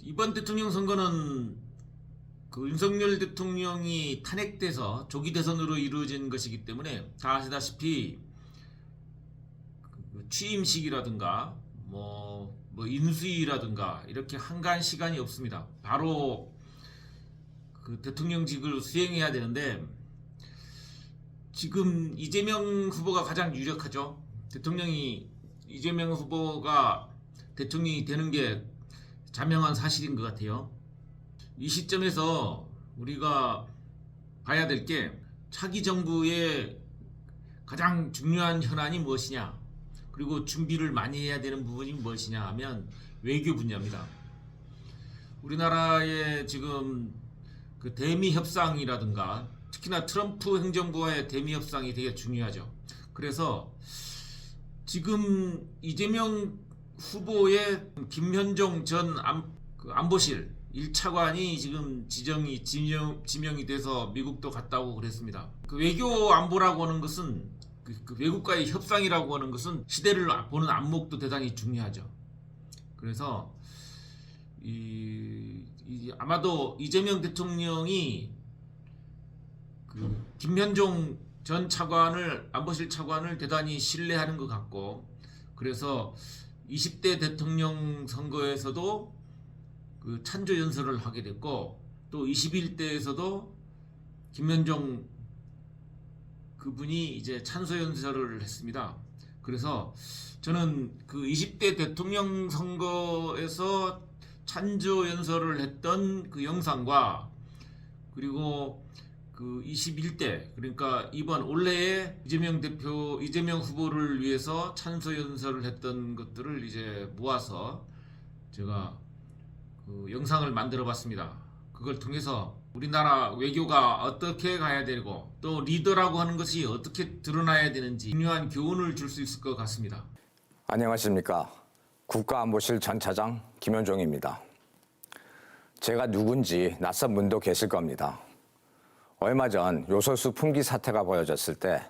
이번 대통령 선거는 그 윤석열 대통령이 탄핵돼서 조기 대선으로 이루어진 것이기 때문에 다 아시다시피 그 취임식이라든가 뭐 인수위라든가 이렇게 한가한 시간이 없습니다. 바로 그 대통령직을 수행해야 되는데 지금 이재명 후보가 가장 유력하죠. 이재명 후보가 대통령이 되는 게 자명한 사실인 것 같아요. 이 시점에서 우리가 봐야 될 게 차기 정부의 가장 중요한 현안이 무엇이냐, 그리고 준비를 많이 해야 되는 부분이 무엇이냐 하면 외교 분야입니다. 우리나라의 지금 그 대미 협상이라든가 특히나 트럼프 행정부와의 대미 협상이 되게 중요하죠. 그래서 지금 이재명 후보의 김현종 전 안보실 1차관이 지금 지명이 돼서 미국도 갔다 오고 그랬습니다. 그 외교 안보라고 하는 것은 그 외국과의 협상이라고 하는 것은 시대를 보는 안목도 대단히 중요하죠. 그래서 아마도 이재명 대통령이 그 김현종 전 안보실 차관을 대단히 신뢰하는 것 같고, 그래서 20대 대통령 선거에서도 그 찬조 연설을 하게 됐고, 또 21대에서도 김현종 그분이 이제 찬소 연설을 했습니다. 그래서 저는 그 20대 대통령 선거에서 찬조 연설을 했던 그 영상과 그리고 그 21대, 그러니까 이번 올해의 이재명 후보를 위해서 찬소 연설을 했던 것들을 이제 모아서 제가 그 영상을 만들어 봤습니다. 그걸 통해서 우리나라 외교가 어떻게 가야 되고 또 리더라고 하는 것이 어떻게 드러나야 되는지 중요한 교훈을 줄 수 있을 것 같습니다. 안녕하십니까. 국가안보실 전 차장 김현종입니다. 제가 누군지 낯선 분도 계실 겁니다. 얼마 전 요소수 품귀 사태가 벌어졌을 때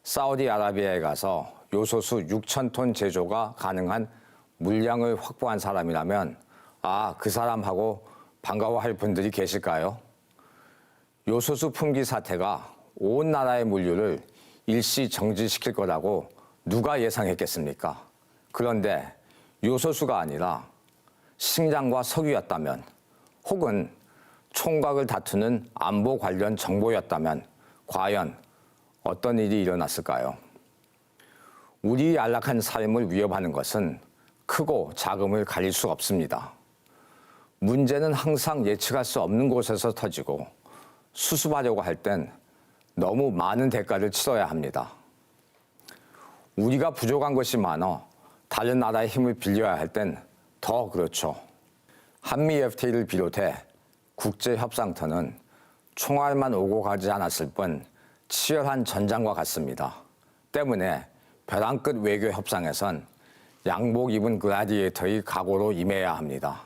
사우디아라비아에 가서 요소수 6,000톤 제조가 가능한 물량을 확보한 사람이라면 그 사람하고 반가워할 분들이 계실까요? 요소수 품귀 사태가 온 나라의 물류를 일시 정지시킬 거라고 누가 예상했겠습니까? 그런데 요소수가 아니라 식량과 석유였다면, 혹은 총각을 다투는 안보 관련 정보였다면 과연 어떤 일이 일어났을까요? 우리의 안락한 삶을 위협하는 것은 크고 작음을 가릴 수 없습니다. 문제는 항상 예측할 수 없는 곳에서 터지고 수습하려고 할 땐 너무 많은 대가를 치러야 합니다. 우리가 부족한 것이 많아 다른 나라의 힘을 빌려야 할 땐 더 그렇죠. 한미 FTA를 비롯해 국제 협상터는 총알만 오고 가지 않았을 뿐 치열한 전장과 같습니다. 때문에 벼랑 끝 외교 협상에선 양복 입은 글라디에이터의 각오로 임해야 합니다.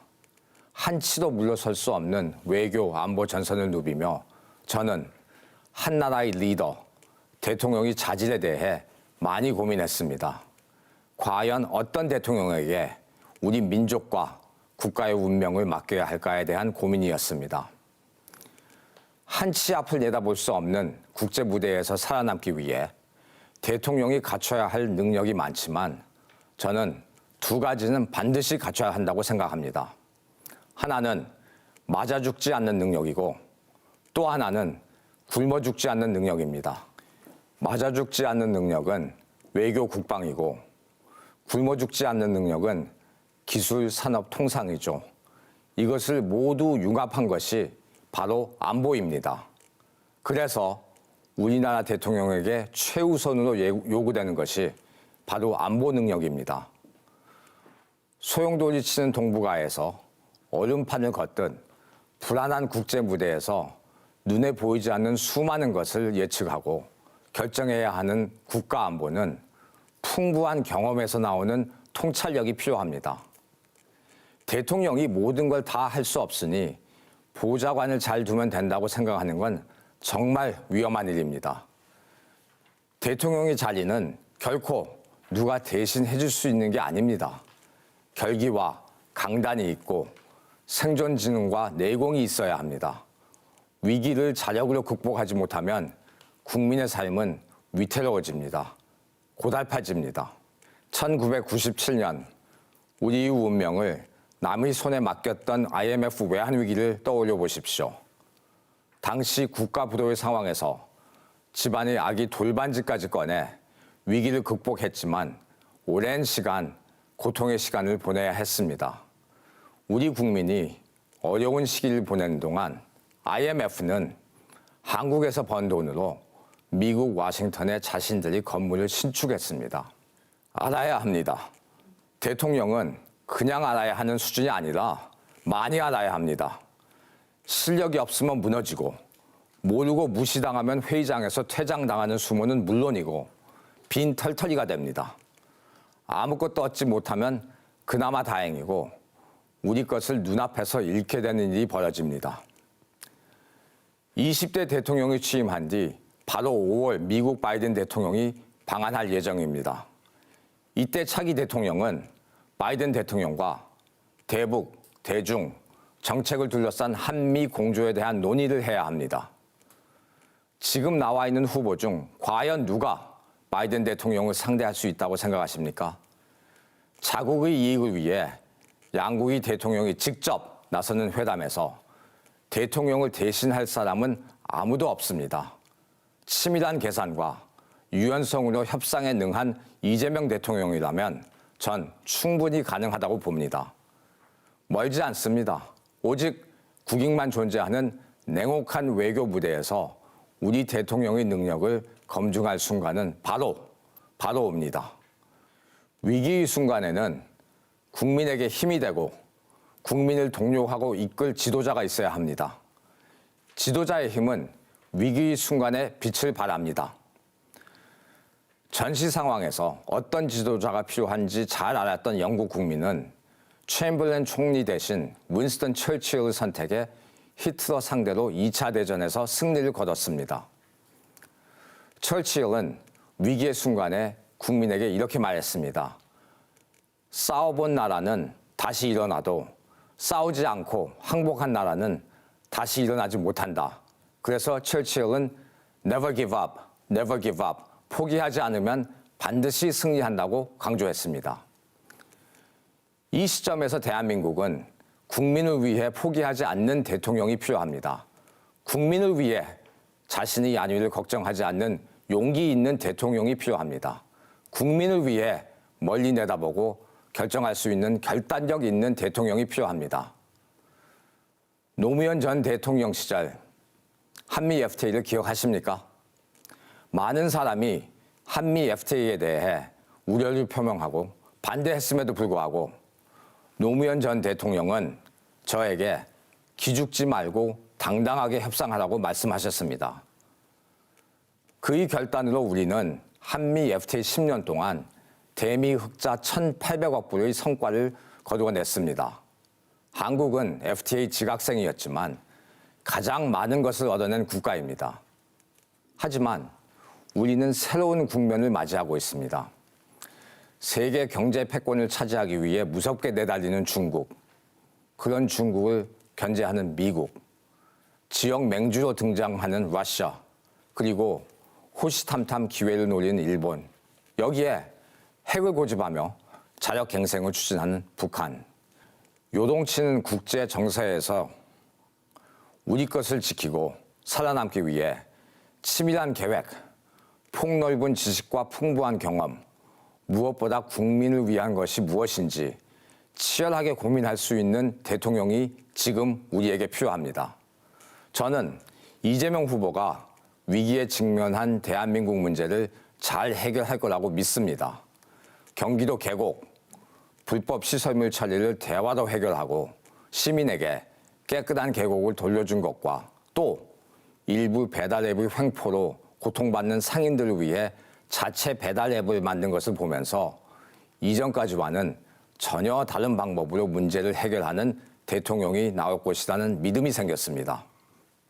한치도 물러설 수 없는 외교 안보 전선을 누비며 저는 한 나라의 리더, 대통령의 자질에 대해 많이 고민했습니다. 과연 어떤 대통령에게 우리 민족과 국가의 운명을 맡겨야 할까에 대한 고민이었습니다. 한치 앞을 내다볼 수 없는 국제 무대에서 살아남기 위해 대통령이 갖춰야 할 능력이 많지만 저는 두 가지는 반드시 갖춰야 한다고 생각합니다. 하나는 맞아 죽지 않는 능력이고 또 하나는 굶어 죽지 않는 능력입니다. 맞아 죽지 않는 능력은 외교 국방이고 굶어 죽지 않는 능력은 기술 산업 통상이죠. 이것을 모두 융합한 것이 바로 안보입니다. 그래서 우리나라 대통령에게 최우선으로 요구되는 것이 바로 안보 능력입니다. 소용돌이 치는 동북아에서 얼음판을 걷듯 불안한 국제 무대에서 눈에 보이지 않는 수많은 것을 예측하고 결정해야 하는 국가 안보는 풍부한 경험에서 나오는 통찰력이 필요합니다. 대통령이 모든 걸 다 할 수 없으니 보좌관을 잘 두면 된다고 생각하는 건 정말 위험한 일입니다. 대통령의 자리는 결코 누가 대신 해줄 수 있는 게 아닙니다. 결기와 강단이 있고 생존 지능과 내공이 있어야 합니다. 위기를 자력으로 극복하지 못하면 국민의 삶은 위태로워집니다. 고달파집니다. 1997년 우리 이후 운명을 남의 손에 맡겼던 IMF 외환위기를 떠올려 보십시오. 당시 국가 불호의 상황에서 집안의 아기 돌반지까지 꺼내 위기를 극복했지만 오랜 시간 고통의 시간을 보내야 했습니다. 우리 국민이 어려운 시기를 보내는 동안 IMF는 한국에서 번 돈으로 미국 워싱턴에 자신들이 건물을 신축했습니다. 알아야 합니다. 대통령은 그냥 알아야 하는 수준이 아니라 많이 알아야 합니다. 실력이 없으면 무너지고 모르고 무시당하면 회의장에서 퇴장당하는 수모는 물론이고 빈털터리가 됩니다. 아무것도 얻지 못하면 그나마 다행이고 우리 것을 눈앞에서 잃게 되는 일이 벌어집니다. 20대 대통령이 취임한 뒤 바로 5월 미국 바이든 대통령이 방한할 예정입니다. 이때 차기 대통령은 바이든 대통령과 대북, 대중, 정책을 둘러싼 한미 공조에 대한 논의를 해야 합니다. 지금 나와 있는 후보 중 과연 누가 바이든 대통령을 상대할 수 있다고 생각하십니까? 자국의 이익을 위해 양국의 대통령이 직접 나서는 회담에서 대통령을 대신할 사람은 아무도 없습니다. 치밀한 계산과 유연성으로 협상에 능한 이재명 대통령이라면 전 충분히 가능하다고 봅니다. 멀지 않습니다. 오직 국익만 존재하는 냉혹한 외교 무대에서 우리 대통령의 능력을 검증할 순간은 바로 옵니다. 위기의 순간에는 국민에게 힘이 되고 국민을 독려하고 이끌 지도자가 있어야 합니다. 지도자의 힘은 위기의 순간에 빛을 발합니다. 전시 상황에서 어떤 지도자가 필요한지 잘 알았던 영국 국민은 챔버랜 총리 대신 윈스턴 처칠을 선택해 히틀러 상대로 2차 대전에서 승리를 거뒀습니다. 처칠은 위기의 순간에 국민에게 이렇게 말했습니다. 싸워본 나라는 다시 일어나도 싸우지 않고 항복한 나라는 다시 일어나지 못한다. 그래서 처칠은 never give up, never give up, 포기하지 않으면 반드시 승리한다고 강조했습니다. 이 시점에서 대한민국은 국민을 위해 포기하지 않는 대통령이 필요합니다. 국민을 위해 자신의 안위를 걱정하지 않는 용기 있는 대통령이 필요합니다. 국민을 위해 멀리 내다보고 결정할 수 있는 결단력 있는 대통령이 필요합니다. 노무현 전 대통령 시절 한미 FTA를 기억하십니까? 많은 사람이 한미 FTA에 대해 우려를 표명하고 반대했음에도 불구하고 노무현 전 대통령은 저에게 기죽지 말고 당당하게 협상하라고 말씀하셨습니다. 그의 결단으로 우리는 한미 FTA 10년 동안 대미 흑자 1,800억 불의 성과를 거두어냈습니다. 한국은 FTA 지각생이었지만 가장 많은 것을 얻어낸 국가입니다. 하지만 우리는 새로운 국면을 맞이하고 있습니다. 세계 경제 패권을 차지하기 위해 무섭게 내달리는 중국, 그런 중국을 견제하는 미국, 지역 맹주로 등장하는 러시아, 그리고 호시탐탐 기회를 노리는 일본, 여기에 핵을 고집하며 자력 갱생을 추진하는 북한, 요동치는 국제 정세에서 우리 것을 지키고 살아남기 위해 치밀한 계획, 폭넓은 지식과 풍부한 경험, 무엇보다 국민을 위한 것이 무엇인지 치열하게 고민할 수 있는 대통령이 지금 우리에게 필요합니다. 저는 이재명 후보가 위기에 직면한 대한민국 문제를 잘 해결할 거라고 믿습니다. 경기도 계곡, 불법 시설물 처리를 대화로 해결하고 시민에게 깨끗한 계곡을 돌려준 것과 또 일부 배달 앱의 횡포로 고통받는 상인들을 위해 자체 배달 앱을 만든 것을 보면서 이전까지와는 전혀 다른 방법으로 문제를 해결하는 대통령이 나올 것이라는 믿음이 생겼습니다.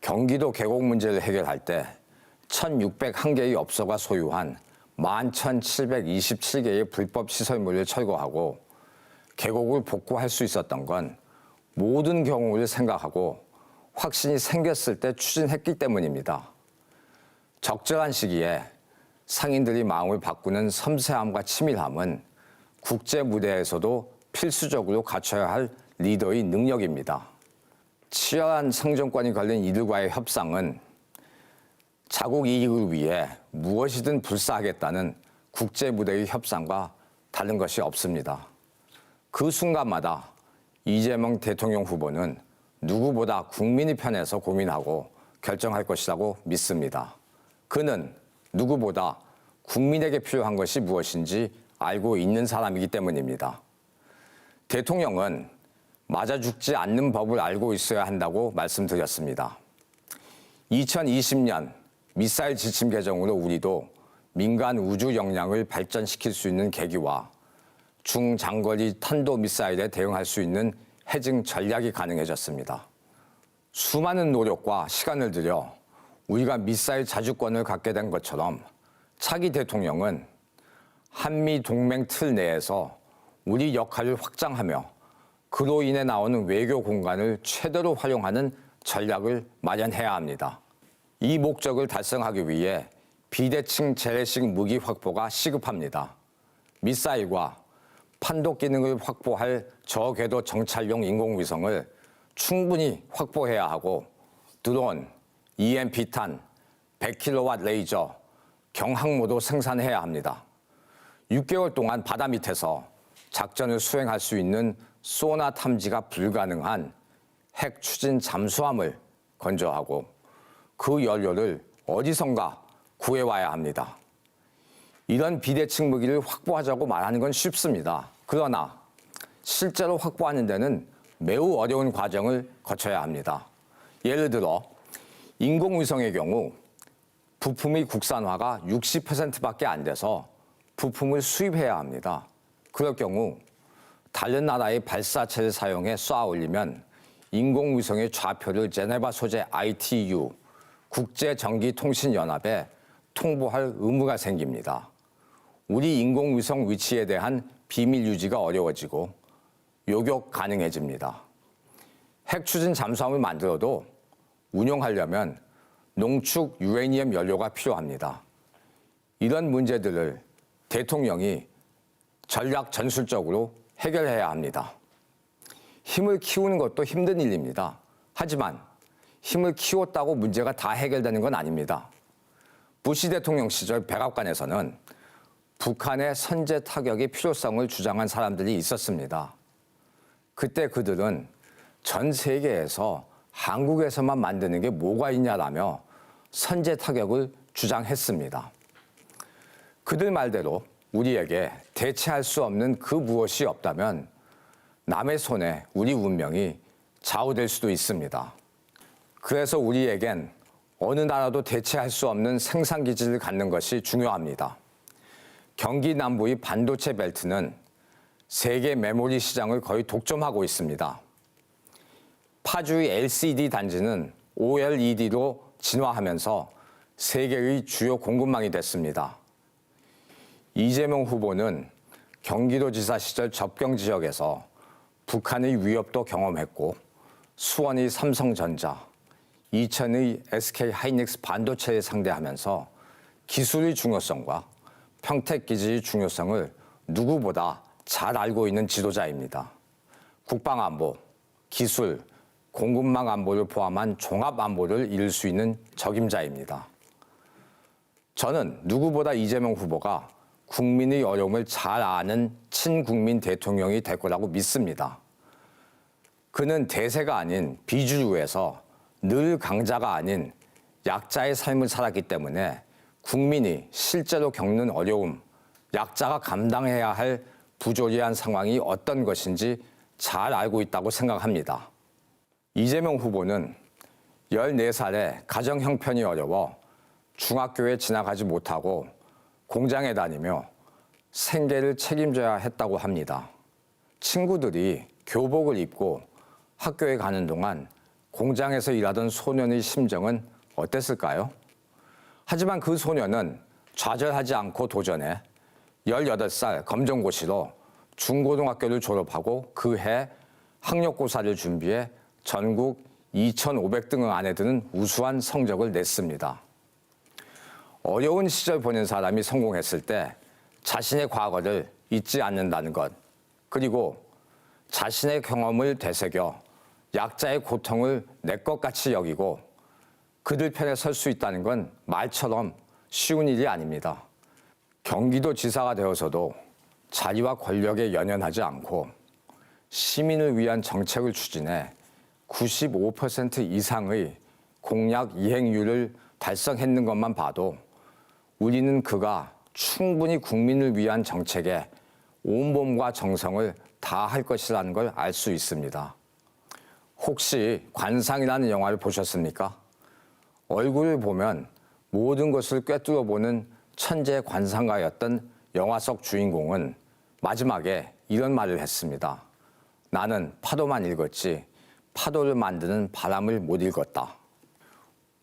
경기도 계곡 문제를 해결할 때 1,601개의 업소가 소유한 11,727개의 불법 시설물을 철거하고 계곡을 복구할 수 있었던 건 모든 경우를 생각하고 확신이 생겼을 때 추진했기 때문입니다. 적절한 시기에 상인들이 마음을 바꾸는 섬세함과 치밀함은 국제 무대에서도 필수적으로 갖춰야 할 리더의 능력입니다. 치열한 상정권이 걸린 이들과의 협상은 자국 이익을 위해 무엇이든 불사하겠다는 국제 무대의 협상과 다른 것이 없습니다. 그 순간마다 이재명 대통령 후보는 누구보다 국민의 편에서 고민하고 결정할 것이라고 믿습니다. 그는 누구보다 국민에게 필요한 것이 무엇인지 알고 있는 사람이기 때문입니다. 대통령은 맞아 죽지 않는 법을 알고 있어야 한다고 말씀드렸습니다. 2020년 미사일 지침 개정으로 우리도 민간 우주 역량을 발전시킬 수 있는 계기와 중장거리 탄도미사일에 대응할 수 있는 해증 전략이 가능해졌습니다. 수많은 노력과 시간을 들여 우리가 미사일 자주권을 갖게 된 것처럼 차기 대통령은 한미 동맹 틀 내에서 우리 역할을 확장하며 그로 인해 나오는 외교 공간을 최대로 활용하는 전략을 마련해야 합니다. 이 목적을 달성하기 위해 비대칭 재래식 무기 확보가 시급합니다. 미사일과 판독 기능을 확보할 저궤도 정찰용 인공위성을 충분히 확보해야 하고 드론, EMP탄, 100kW 레이저, 경항모도 생산해야 합니다. 6개월 동안 바다 밑에서 작전을 수행할 수 있는 소나 탐지가 불가능한 핵 추진 잠수함을 건조하고 그 연료를 어디선가 구해와야 합니다. 이런 비대칭 무기를 확보하자고 말하는 건 쉽습니다. 그러나 실제로 확보하는 데는 매우 어려운 과정을 거쳐야 합니다. 예를 들어 인공위성의 경우 부품의 국산화가 60%밖에 안 돼서 부품을 수입해야 합니다. 그럴 경우 다른 나라의 발사체를 사용해 쏘아 올리면 인공위성의 좌표를 제네바 소재 ITU 국제전기통신연합에 통보할 의무가 생깁니다. 우리 인공위성 위치에 대한 비밀 유지가 어려워지고 요격 가능해집니다. 핵 추진 잠수함을 만들어도 운용하려면 농축 유레니엄 연료가 필요합니다. 이런 문제들을 대통령이 전략 전술적으로 해결해야 합니다. 힘을 키우는 것도 힘든 일입니다. 하지만 힘을 키웠다고 문제가 다 해결되는 건 아닙니다. 부시 대통령 시절 백악관에서는 북한의 선제 타격의 필요성을 주장한 사람들이 있었습니다. 그때 그들은 전 세계에서 한국에서만 만드는 게 뭐가 있냐라며 선제 타격을 주장했습니다. 그들 말대로 우리에게 대체할 수 없는 그 무엇이 없다면 남의 손에 우리 운명이 좌우될 수도 있습니다. 그래서 우리에겐 어느 나라도 대체할 수 없는 생산기지를 갖는 것이 중요합니다. 경기 남부의 반도체 벨트는 세계 메모리 시장을 거의 독점하고 있습니다. 파주의 LCD 단지는 OLED로 진화하면서 세계의 주요 공급망이 됐습니다. 이재명 후보는 경기도지사 시절 접경 지역에서 북한의 위협도 경험했고 수원의 삼성전자, 이천의 SK하이닉스 반도체에 상대하면서 기술의 중요성과 평택기지의 중요성을 누구보다 잘 알고 있는 지도자입니다. 국방안보, 기술, 공급망 안보를 포함한 종합안보를 이룰 수 있는 적임자입니다. 저는 누구보다 이재명 후보가 국민의 어려움을 잘 아는 친국민 대통령이 될 거라고 믿습니다. 그는 대세가 아닌 비주류에서 늘 강자가 아닌 약자의 삶을 살았기 때문에 국민이 실제로 겪는 어려움, 약자가 감당해야 할 부조리한 상황이 어떤 것인지 잘 알고 있다고 생각합니다. 이재명 후보는 14살에 가정 형편이 어려워 중학교에 진학하지 못하고 공장에 다니며 생계를 책임져야 했다고 합니다. 친구들이 교복을 입고 학교에 가는 동안 공장에서 일하던 소년의 심정은 어땠을까요? 하지만 그 소년은 좌절하지 않고 도전해 18살 검정고시로 중고등학교를 졸업하고 그 해 학력고사를 준비해 전국 2,500등 안에 드는 우수한 성적을 냈습니다. 어려운 시절 보낸 사람이 성공했을 때 자신의 과거를 잊지 않는다는 것, 그리고 자신의 경험을 되새겨 약자의 고통을 내 것 같이 여기고 그들 편에 설 수 있다는 건 말처럼 쉬운 일이 아닙니다. 경기도지사가 되어서도 자리와 권력에 연연하지 않고 시민을 위한 정책을 추진해 95% 이상의 공약 이행률을 달성했는 것만 봐도 우리는 그가 충분히 국민을 위한 정책에 온몸과 정성을 다할 것이라는 걸 알 수 있습니다. 혹시 관상이라는 영화를 보셨습니까? 얼굴을 보면 모든 것을 꿰뚫어보는 천재 관상가였던 영화 속 주인공은 마지막에 이런 말을 했습니다. 나는 파도만 읽었지 파도를 만드는 바람을 못 읽었다.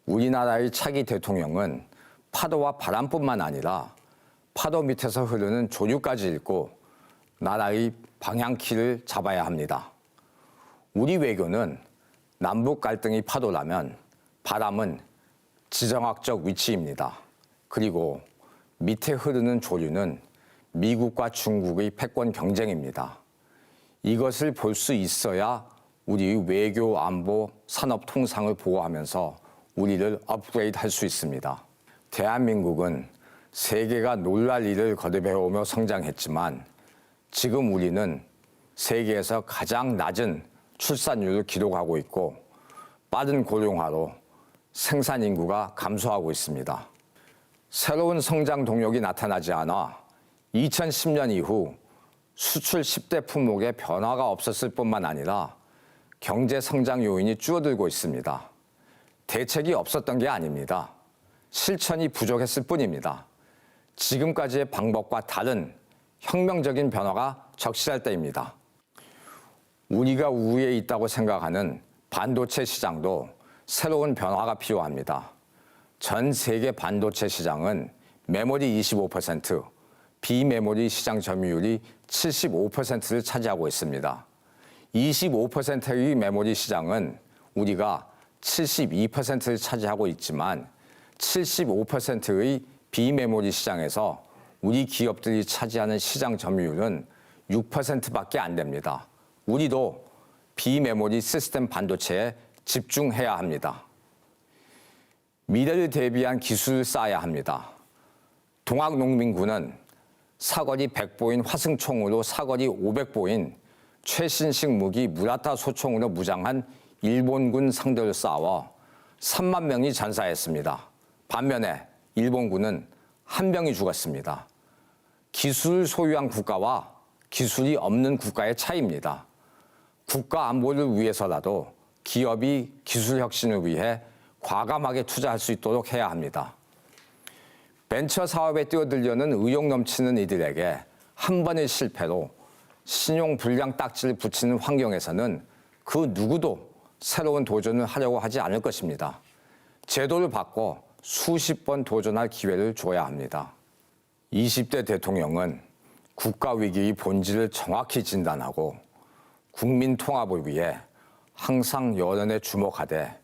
우리나라의 차기 대통령은 파도와 바람뿐만 아니라 파도 밑에서 흐르는 조류까지 읽고 나라의 방향키를 잡아야 합니다. 우리 외교는 남북 갈등이 파도라면 바람은 지정학적 위치입니다. 그리고 밑에 흐르는 조류는 미국과 중국의 패권 경쟁입니다. 이것을 볼 수 있어야 우리 외교, 안보, 산업 통상을 보호하면서 우리를 업그레이드 할 수 있습니다. 대한민국은 세계가 놀랄 일을 거듭해오며 성장했지만 지금 우리는 세계에서 가장 낮은 출산율을 기록하고 있고 빠른 고령화로 생산 인구가 감소하고 있습니다. 새로운 성장 동력이 나타나지 않아 2010년 이후 수출 10대 품목에 변화가 없었을 뿐만 아니라 경제 성장 요인이 줄어들고 있습니다. 대책이 없었던 게 아닙니다. 실천이 부족했을 뿐입니다. 지금까지의 방법과 다른 혁명적인 변화가 적시할 때입니다. 우리가 우위에 있다고 생각하는 반도체 시장도 새로운 변화가 필요합니다. 전 세계 반도체 시장은 메모리 25%, 비메모리 시장 점유율이 75%를 차지하고 있습니다. 25%의 메모리 시장은 우리가 72%를 차지하고 있지만 75%의 비메모리 시장에서 우리 기업들이 차지하는 시장 점유율은 6%밖에 안 됩니다. 우리도 비메모리 시스템 반도체에 집중해야 합니다. 미래를 대비한 기술을 쌓아야 합니다. 동학농민군은 사거리 100보인 화승총으로 사거리 500보인 최신식 무기 무라타 소총으로 무장한 일본군 상대를 싸워 3만 명이 전사했습니다. 반면에 일본군은 1명이 죽었습니다. 기술을 소유한 국가와 기술이 없는 국가의 차이입니다. 국가 안보를 위해서라도 기업이 기술 혁신을 위해 과감하게 투자할 수 있도록 해야 합니다. 벤처 사업에 뛰어들려는 의욕 넘치는 이들에게 한 번의 실패로 신용 불량 딱지를 붙이는 환경에서는 그 누구도 새로운 도전을 하려고 하지 않을 것입니다. 제도를 바꿔 수십 번 도전할 기회를 줘야 합니다. 20대 대통령은 국가 위기의 본질을 정확히 진단하고 국민 통합을 위해 항상 여론에 주목하되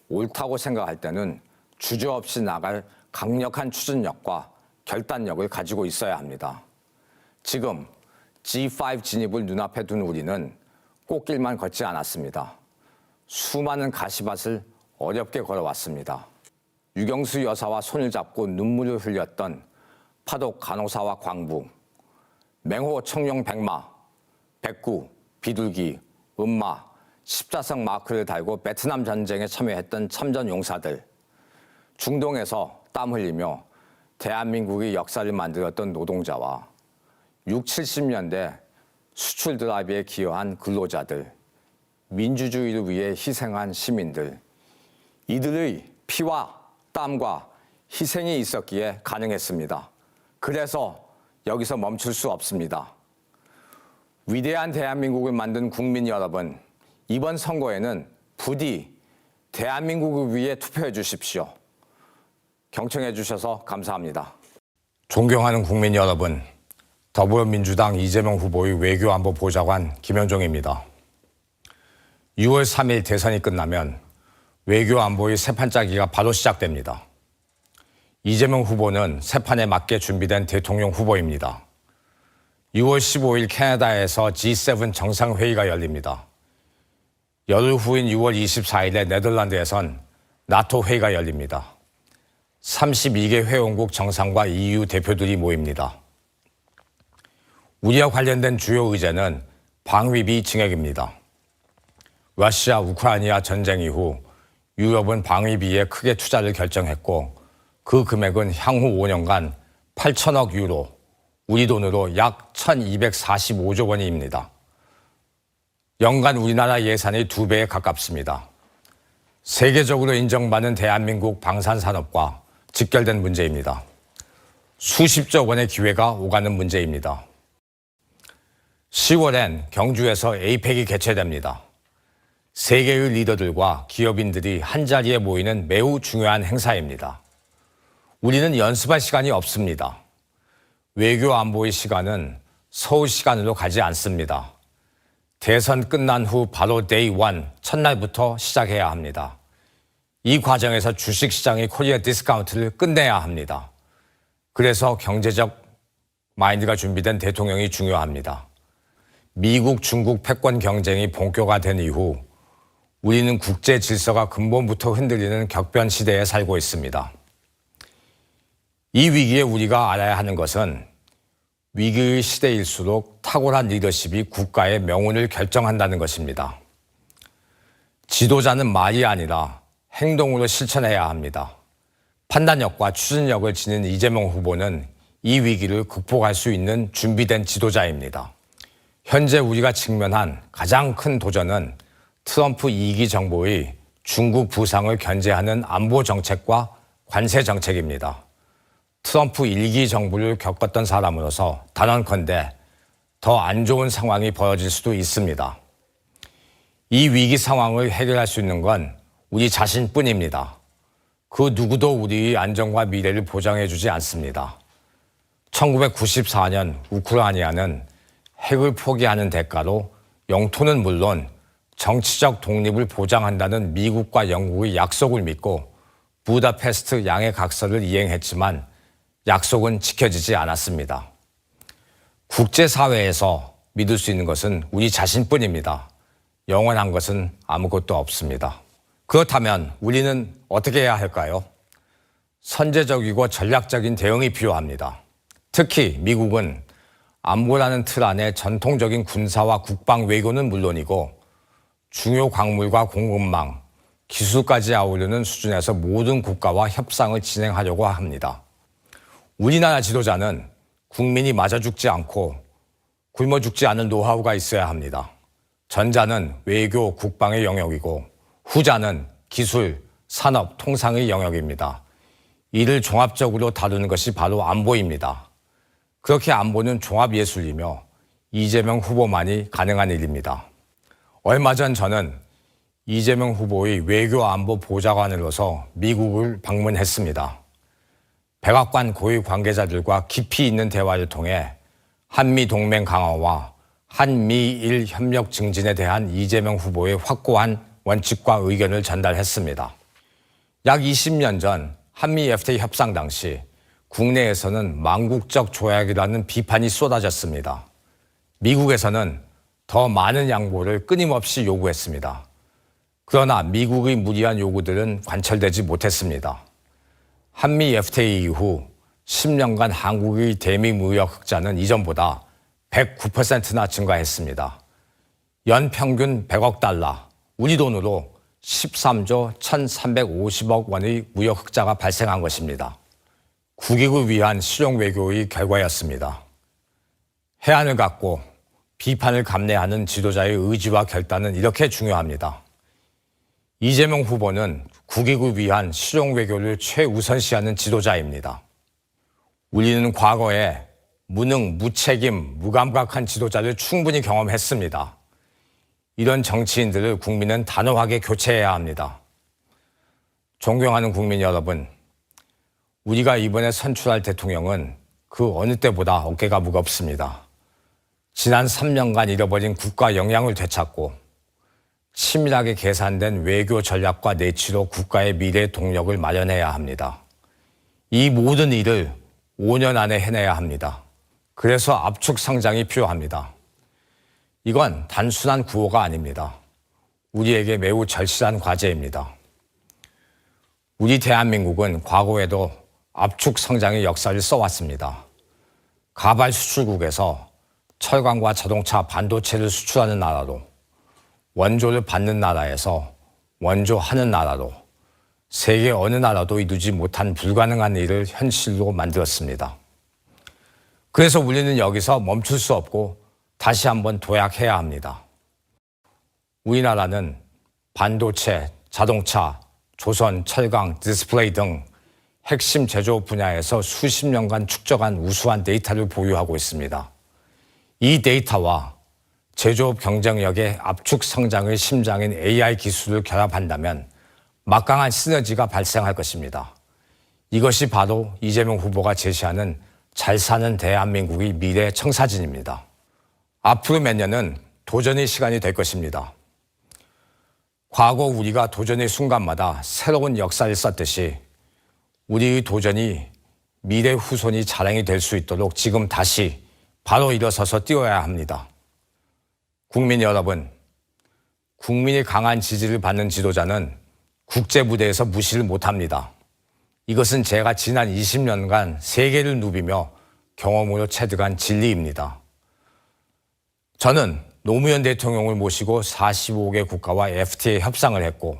옳다고 생각할 때는 주저없이 나갈 강력한 추진력과 결단력을 가지고 있어야 합니다. 지금 G5 진입을 눈앞에 둔 우리는 꽃길만 걷지 않았습니다. 수많은 가시밭을 어렵게 걸어왔습니다. 유경수 여사와 손을 잡고 눈물을 흘렸던 파독 간호사와 광부, 맹호 청룡 백마, 백구, 비둘기, 음마, 십자성 마크를 달고 베트남 전쟁에 참여했던 참전 용사들, 중동에서 땀 흘리며 대한민국의 역사를 만들었던 노동자와 6, 70년대 수출 드라이브에 기여한 근로자들, 민주주의를 위해 희생한 시민들, 이들의 피와 땀과 희생이 있었기에 가능했습니다. 그래서 여기서 멈출 수 없습니다. 위대한 대한민국을 만든 국민 여러분, 이번 선거에는 부디 대한민국을 위해 투표해 주십시오. 경청해 주셔서 감사합니다. 존경하는 국민 여러분, 더불어민주당 이재명 후보의 외교안보 보좌관 김현종입니다. 6월 3일 대선이 끝나면 외교 안보의 새 판짜기가 바로 시작됩니다. 이재명 후보는 새 판에 맞게 준비된 대통령 후보입니다. 6월 15일 캐나다에서 G7 정상회의가 열립니다. 열흘 후인 6월 24일에 네덜란드에선 나토 회의가 열립니다. 32개 회원국 정상과 EU 대표들이 모입니다. 우리와 관련된 주요 의제는 방위비 증액입니다. 러시아 우크라이나 전쟁 이후 유럽은 방위비에 크게 투자를 결정했고 그 금액은 향후 5년간 8천억 유로, 우리 돈으로 약 1,245조 원입니다. 연간 우리나라 예산의 2배에 가깝습니다. 세계적으로 인정받는 대한민국 방산산업과 직결된 문제입니다. 수십조 원의 기회가 오가는 문제입니다. 10월엔 경주에서 에이펙이 개최됩니다. 세계의 리더들과 기업인들이 한자리에 모이는 매우 중요한 행사입니다. 우리는 연습할 시간이 없습니다. 외교 안보의 시간은 서울 시간으로 가지 않습니다. 대선 끝난 후 바로 데이 원, 첫날부터 시작해야 합니다. 이 과정에서 주식시장의 코리아 디스카운트를 끝내야 합니다. 그래서 경제적 마인드가 준비된 대통령이 중요합니다. 미국, 중국 패권 경쟁이 본격화된 이후 우리는 국제 질서가 근본부터 흔들리는 격변 시대에 살고 있습니다. 이 위기에 우리가 알아야 하는 것은 위기의 시대일수록 탁월한 리더십이 국가의 명운을 결정한다는 것입니다. 지도자는 말이 아니라 행동으로 실천해야 합니다. 판단력과 추진력을 지닌 이재명 후보는 이 위기를 극복할 수 있는 준비된 지도자입니다. 현재 우리가 직면한 가장 큰 도전은 트럼프 2기 정부의 중국 부상을 견제하는 안보 정책과 관세 정책입니다. 트럼프 1기 정부를 겪었던 사람으로서 단언컨대 더 안 좋은 상황이 벌어질 수도 있습니다. 이 위기 상황을 해결할 수 있는 건 우리 자신뿐입니다. 그 누구도 우리의 안전과 미래를 보장해주지 않습니다. 1994년 우크라이나는 핵을 포기하는 대가로 영토는 물론 정치적 독립을 보장한다는 미국과 영국의 약속을 믿고 부다페스트 양해각서를 이행했지만 약속은 지켜지지 않았습니다. 국제사회에서 믿을 수 있는 것은 우리 자신뿐입니다. 영원한 것은 아무것도 없습니다. 그렇다면 우리는 어떻게 해야 할까요? 선제적이고 전략적인 대응이 필요합니다. 특히 미국은 안보라는 틀 안에 전통적인 군사와 국방 외교는 물론이고 중요 광물과 공급망, 기술까지 아우르는 수준에서 모든 국가와 협상을 진행하려고 합니다. 우리나라 지도자는 국민이 맞아 죽지 않고 굶어 죽지 않은 노하우가 있어야 합니다. 전자는 외교, 국방의 영역이고 후자는 기술, 산업, 통상의 영역입니다. 이를 종합적으로 다루는 것이 바로 안보입니다. 그렇게 안보는 종합예술이며 이재명 후보만이 가능한 일입니다. 얼마 전 저는 이재명 후보의 외교안보 보좌관으로서 미국을 방문했습니다. 백악관 고위 관계자들과 깊이 있는 대화를 통해 한미동맹 강화와 한미일 협력 증진에 대한 이재명 후보의 확고한 원칙과 의견을 전달했습니다. 약 20년 전 한미 FTA 협상 당시 국내에서는 망국적 조약이라는 비판이 쏟아졌습니다. 미국에서는 더 많은 양보를 끊임없이 요구했습니다. 그러나 미국의 무리한 요구들은 관철되지 못했습니다. 한미 FTA 이후 10년간 한국의 대미 무역 흑자는 이전보다 109%나 증가했습니다. 연평균 100억 달러, 우리 돈으로 13조 1,350억 원의 무역 흑자가 발생한 것입니다. 국익을 위한 실용 외교의 결과였습니다. 해안을 갖고 비판을 감내하는 지도자의 의지와 결단은 이렇게 중요합니다. 이재명 후보는 국익을 위한 실용 외교를 최우선시하는 지도자입니다. 우리는 과거에 무능, 무책임, 무감각한 지도자를 충분히 경험했습니다. 이런 정치인들을 국민은 단호하게 교체해야 합니다. 존경하는 국민 여러분, 우리가 이번에 선출할 대통령은 그 어느 때보다 어깨가 무겁습니다. 지난 3년간 잃어버린 국가 역량을 되찾고 치밀하게 계산된 외교 전략과 내치로 국가의 미래 동력을 마련해야 합니다. 이 모든 일을 5년 안에 해내야 합니다. 그래서 압축 성장이 필요합니다. 이건 단순한 구호가 아닙니다. 우리에게 매우 절실한 과제입니다. 우리 대한민국은 과거에도 압축 성장의 역사를 써왔습니다. 가발 수출국에서 철강과 자동차, 반도체를 수출하는 나라로, 원조를 받는 나라에서 원조하는 나라로, 세계 어느 나라도 이루지 못한 불가능한 일을 현실로 만들었습니다. 그래서 우리는 여기서 멈출 수 없고 다시 한번 도약해야 합니다. 우리나라는 반도체, 자동차, 조선, 철강, 디스플레이 등 핵심 제조업 분야에서 수십 년간 축적한 우수한 데이터를 보유하고 있습니다. 이 데이터와 제조업 경쟁력의 압축 성장의 심장인 AI 기술을 결합한다면 막강한 시너지가 발생할 것입니다. 이것이 바로 이재명 후보가 제시하는 잘 사는 대한민국의 미래 청사진입니다. 앞으로 몇 년은 도전의 시간이 될 것입니다. 과거 우리가 도전의 순간마다 새로운 역사를 썼듯이 우리의 도전이 미래 후손이 자랑이 될 수 있도록 지금 다시 바로 일어서서 뛰어야 합니다. 국민 여러분, 국민의 강한 지지를 받는 지도자는 국제 무대에서 무시를 못합니다. 이것은 제가 지난 20년간 세계를 누비며 경험으로 체득한 진리입니다. 저는 노무현 대통령을 모시고 45개 국가와 FTA 협상을 했고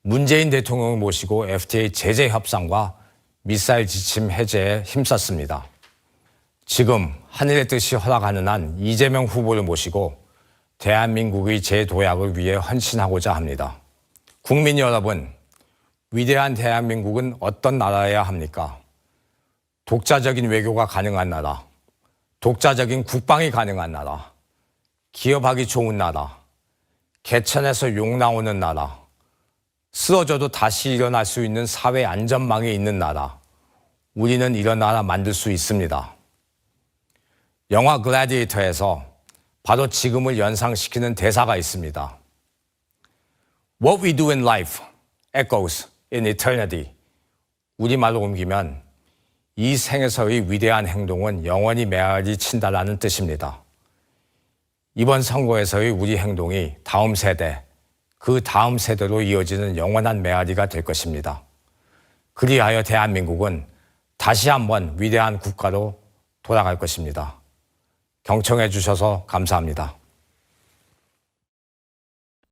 문재인 대통령을 모시고 FTA 제재 협상과 미사일 지침 해제에 힘썼습니다. 지금 하늘의 뜻이 허락하는 한 이재명 후보를 모시고 대한민국의 재도약을 위해 헌신하고자 합니다. 국민 여러분, 위대한 대한민국은 어떤 나라여야 합니까? 독자적인 외교가 가능한 나라, 독자적인 국방이 가능한 나라, 기업하기 좋은 나라, 개천에서 욕 나오는 나라, 쓰러져도 다시 일어날 수 있는 사회 안전망이 있는 나라, 우리는 이런 나라 만들 수 있습니다. 영화 글래디에이터에서 바로 지금을 연상시키는 대사가 있습니다. What we do in life echoes in eternity. 우리말로 옮기면 이 생에서의 위대한 행동은 영원히 메아리 친다라는 뜻입니다. 이번 선거에서의 우리 행동이 다음 세대, 그 다음 세대로 이어지는 영원한 메아리가 될 것입니다. 그리하여 대한민국은 다시 한번 위대한 국가로 돌아갈 것입니다. 경청해 주셔서 감사합니다.